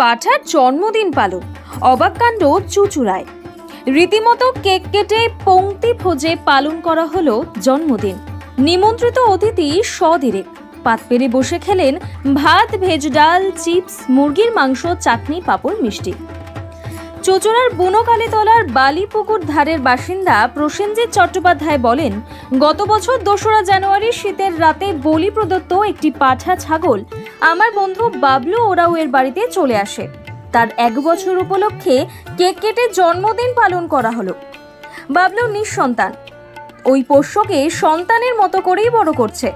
পাঠার জন্মদিন পালন, অবাক কাণ্ড চুঁচুড়ায়। রীতিমতো কেক কেটে পংক্তি ভোজে পালন করা হলো জন্মদিন। নিমন্ত্রিত অতিথি সদিরেক পাত পেরে বসে খেলেন ভাত, ভেজ ডাল, চিপস, মুরগির মাংস, চাটনি, পাঁপড়, মিষ্টি। চুঁচুড়ার বুনোকালীতলার বালিপুকুর ধারের বাসিন্দা প্রসেনজিৎ চট্টোপাধ্যায় বলেন, গত বছর ২রা জানুয়ারি শীতের রাতে বলি প্রদত্ত একটি পাঠা ছাগল আমার বন্ধু বাবলু ওরাওয়ের বাড়িতে চলে আসে। তার ১ বছর উপলক্ষে কেক কেটে জন্মদিন পালন করা হলো। বাবলু নিঃসন্তান, ওই পোষ্যকে সন্তানের মতো করেই বড় করছে।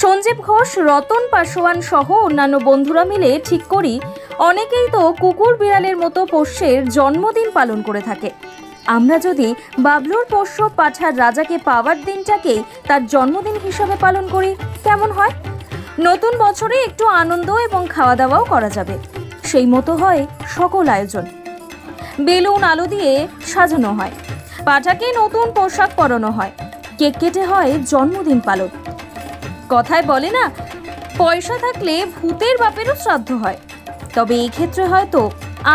সঞ্জীব ঘোষ, রতন পাসোয়ান সহ অন্যান্য বন্ধুরা মিলে ঠিক করি অনেকেই তো কুকুর বিড়ালের মতো পোষ্যের জন্মদিন পালন করে থাকে। আমরা যদি বাবলুর পোষ্য পাঠার রাজাকে পাওয়ার দিনটাকেই তার জন্মদিন হিসাবে পালন করি কেমন হয়? নতুন বছরে একটু আনন্দ এবং খাওয়া দাওয়াও করা যাবে। সেই মতো হয় সকল আয়োজন। বেলুন আলো দিয়ে সাজানো হয়, পাঠাকে নতুন পোশাক পরানো হয়, কেক কেটে হয় জন্মদিন পালন। কথায় বলে না, পয়সা থাকলে ভূতের বাপেরও শ্রাদ্ধ হয়। তবে এই ক্ষেত্রে হয়তো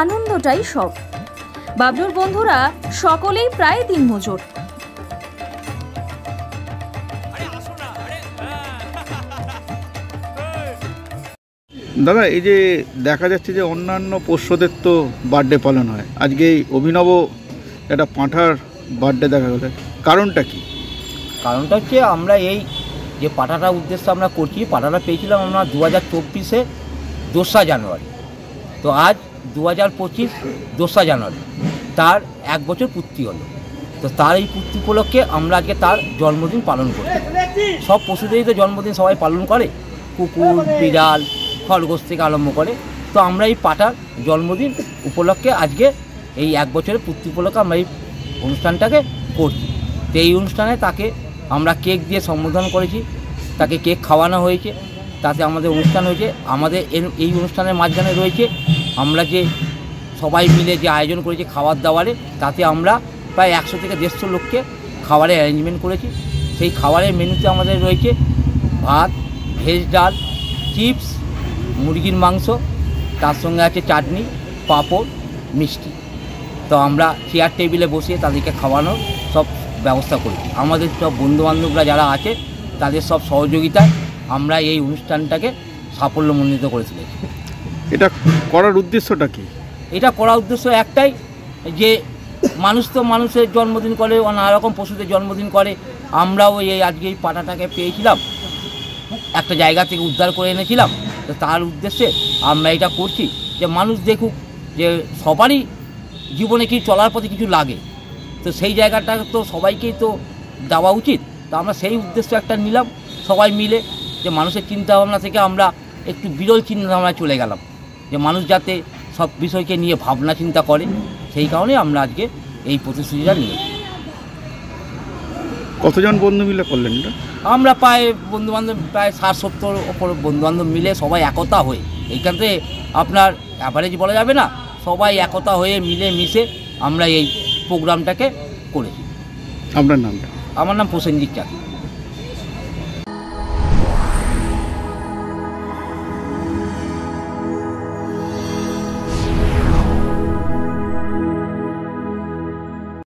আনন্দটাই সব। বাবলুর বন্ধুরা সকলেই প্রায় দিনমজুর। দাদা, এই যে দেখা যাচ্ছে যে অন্যান্য পোষ্যদের তো বার্থডে পালন হয়, আজকে এই অভিনব একটা পাঁঠার বার্থডে দেখা গেল, কারণটা কি? কারণটা হচ্ছে আমরা এই যে পাঠাটার উদ্দেশ্যে আমরা করছি, পাঠাটা পেয়েছিলাম আমরা 2024-এ 2রা জানুয়ারি। তো আজ 2025 2রা জানুয়ারি, তার 1 বছর পূর্তি হলো। তো তার এই পূর্তি উপলক্ষে আমরা আজকে তার জন্মদিন পালন করি। সব পশুদেরই তো জন্মদিন সবাই পালন করে, কুকুর, বিড়াল, খরগোশ থেকে আরম্ভ করে। তো আমরা এই পাঠার জন্মদিন উপলক্ষে আজকে এই 1 বছরের পূর্তি উপলক্ষে আমরা এই অনুষ্ঠানটাকে করছি। তো এই অনুষ্ঠানে তাকে আমরা কেক দিয়ে সম্বোধন করেছি, তাকে কেক খাওয়ানো হয়েছে, তাতে আমাদের অনুষ্ঠান হয়েছে। আমাদের এই অনুষ্ঠানের মাঝখানে রয়েছে আমরা যে সবাই মিলে যে আয়োজন করেছি খাবার দাবারে, তাতে আমরা প্রায় 100 থেকে 150 লোককে খাবারের অ্যারেঞ্জমেন্ট করেছি। সেই খাবারের মেনুতে আমাদের রয়েছে ভাত, ভেজ ডাল, চিপস, মুরগির মাংস, তার সঙ্গে আছে চাটনি, পাঁপড়, মিষ্টি। তো আমরা চেয়ার টেবিলে বসিয়ে তাদেরকে খাওয়ানোর সব ব্যবস্থা করেছি। আমাদের সব বন্ধুবান্ধবরা যারা আছে তাদের সব সহযোগিতায় আমরা এই অনুষ্ঠানটাকে সাফল্যমণ্ডিত করে তুলেছি। এটা করার উদ্দেশ্যটা কি? এটা করার উদ্দেশ্য একটাই, যে মানুষ তো মানুষের জন্মদিন করে, নানা রকম পশুদের জন্মদিন করে। আমরাও এই আজকে এই পাঠাটাকে পেয়েছিলাম, একটা জায়গা থেকে উদ্ধার করে এনেছিলাম। তো তার উদ্দেশ্যে আমরা এটা করছি, যে মানুষ দেখুক যে সবারই জীবনে কি চলার পথে কিছু লাগে। তো সেই জায়গাটা তো সবাইকেই তো দেওয়া উচিত। তো আমরা সেই উদ্দেশ্য একটা নিলাম সবাই মিলে, যে মানুষের চিন্তাভাবনা থেকে আমরা একটু বিরল চিন্তাভাবনায় চলে গেলাম, যে মানুষ যাতে সব বিষয়কে নিয়ে ভাবনা চিন্তা করে। সেই কারণে আমরা আজকে এই প্রতিশ্রুতিটা নিয়েছি। কতজন বন্ধু মিলে করলেন এটা? আমরা প্রায় বন্ধুবান্ধব প্রায় 60-70 ওপর বন্ধুবান্ধব মিলে সবাই একতা হয়ে, এইখানে আপনার অ্যাভারেজ বলা যাবে না, সবাই একতা হয়ে মিলে মিশে আমরা এই প্রোগ্রামটাকে করেছি। আপনার নামটা? আমার নাম প্রসেনজিৎ চাকী।